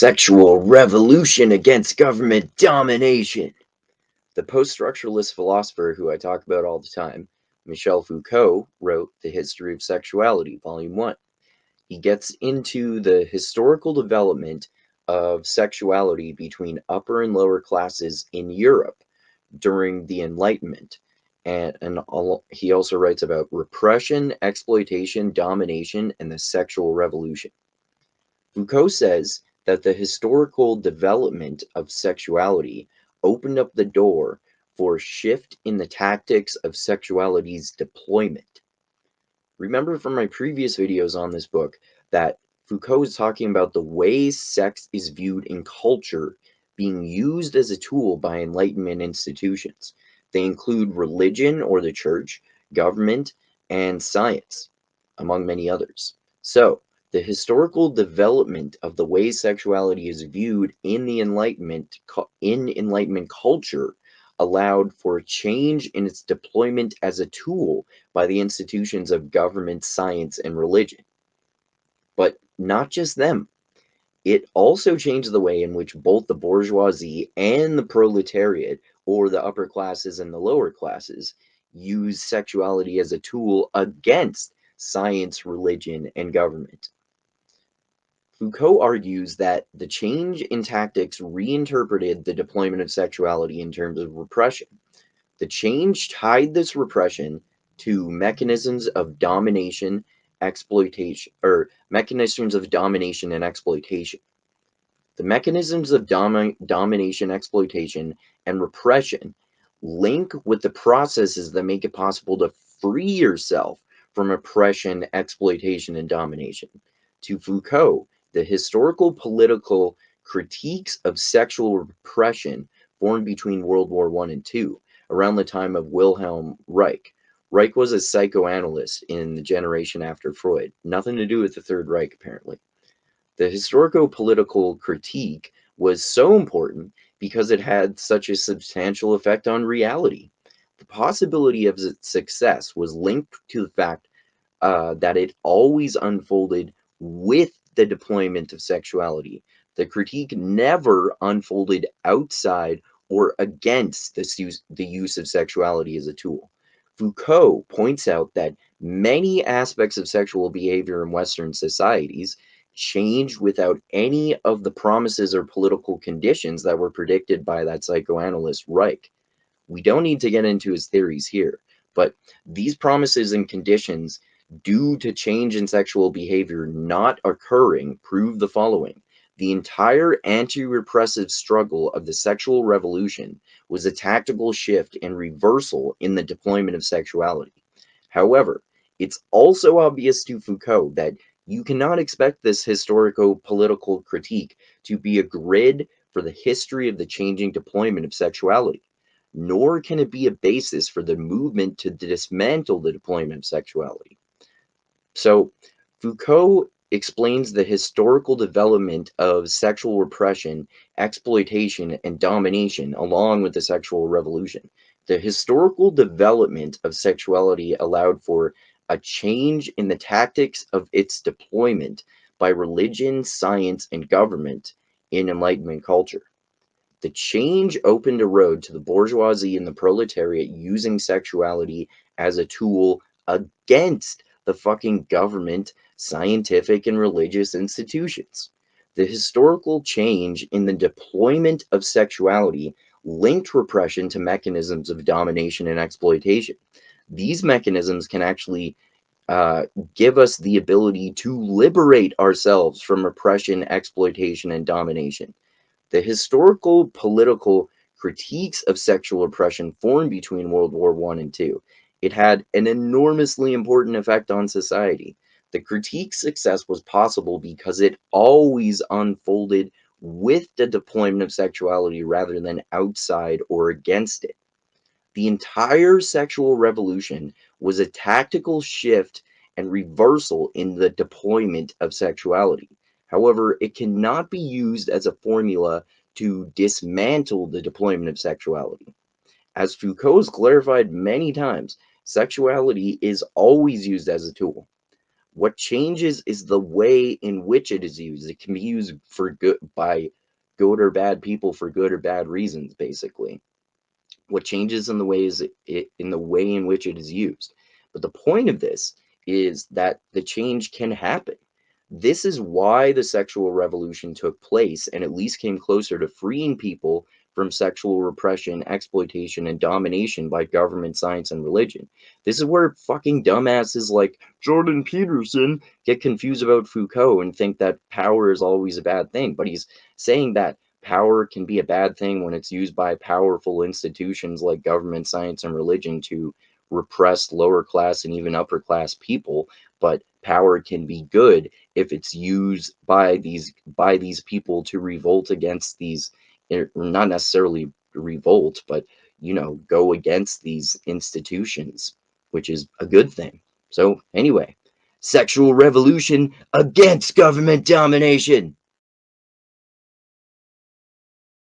Sexual revolution against government domination. The post-structuralist philosopher who I talk about all the time, Michel Foucault, wrote The History of Sexuality, Volume 1. He gets into the historical development of sexuality between upper and lower classes in Europe during the Enlightenment. He also writes about repression, exploitation, domination, and the sexual revolution. Foucault says that the historical development of sexuality opened up the door for a shift in the tactics of sexuality's deployment. Remember from my previous videos on this book that Foucault is talking about the way sex is viewed in culture being used as a tool by Enlightenment institutions. They include religion or the church, government, and science, among many others. So, the historical development of the way sexuality is viewed in the Enlightenment culture allowed for a change in its deployment as a tool by the institutions of government, science, and religion. But not just them. It also changed the way in which both the bourgeoisie and the proletariat, or the upper classes and the lower classes, use sexuality as a tool against science, religion, and government. Foucault argues that the change in tactics reinterpreted the deployment of sexuality in terms of repression. The change tied this repression to mechanisms of domination, exploitation, or mechanisms of domination and exploitation. The mechanisms of domination, exploitation, and repression link with the processes that make it possible to free yourself from oppression, exploitation, and domination. To Foucault, the historical political critiques of sexual repression formed between World War I and II, around the time of Wilhelm Reich. Reich was a psychoanalyst in the generation after Freud. Nothing to do with the Third Reich, apparently. The historico-political critique was so important because it had such a substantial effect on reality. The possibility of its success was linked to the fact that it always unfolded with the deployment of sexuality. The critique never unfolded outside or against the use of sexuality as a tool. Foucault points out that many aspects of sexual behavior in Western societies changed without any of the promises or political conditions that were predicted by that psychoanalyst Reich. We don't need to get into his theories here, but these promises and conditions due to change in sexual behavior not occurring prove the following. The entire anti-repressive struggle of the sexual revolution was a tactical shift and reversal in the deployment of sexuality. However, it's also obvious to Foucault that you cannot expect this historico-political critique to be a grid for the history of the changing deployment of sexuality, nor can it be a basis for the movement to dismantle the deployment of sexuality. So, Foucault explains the historical development of sexual repression, exploitation, and domination along with the sexual revolution. The historical development of sexuality allowed for a change in the tactics of its deployment by religion, science, and government in Enlightenment culture. The change opened a road to the bourgeoisie and the proletariat using sexuality as a tool against the fucking government, scientific, and religious institutions. The historical change in the deployment of sexuality linked repression to mechanisms of domination and exploitation. These mechanisms can actually give us the ability to liberate ourselves from oppression, exploitation, and domination. The historical political critiques of sexual oppression formed between World War I and II. It had an enormously important effect on society. The critique's success was possible because it always unfolded with the deployment of sexuality rather than outside or against it. The entire sexual revolution was a tactical shift and reversal in the deployment of sexuality. However, it cannot be used as a formula to dismantle the deployment of sexuality. As Foucault has clarified many times, sexuality is always used as a tool. What changes is the way in which it is used. It can be used for good by good or bad people for good or bad reasons, basically. What changes in the ways in the way in which it is used. But the point of this is that the change can happen. This is why the sexual revolution took place and at least came closer to freeing people from sexual repression, exploitation, and domination by government, science, and religion. This is where fucking dumbasses like Jordan Peterson get confused about Foucault and think that power is always a bad thing. But he's saying that power can be a bad thing when it's used by powerful institutions like government, science, and religion to repress lower class and even upper class people. But power can be good if it's used by these people to revolt against these, not necessarily revolt, but go against these institutions, which is a good thing. So anyway, sexual revolution against government domination.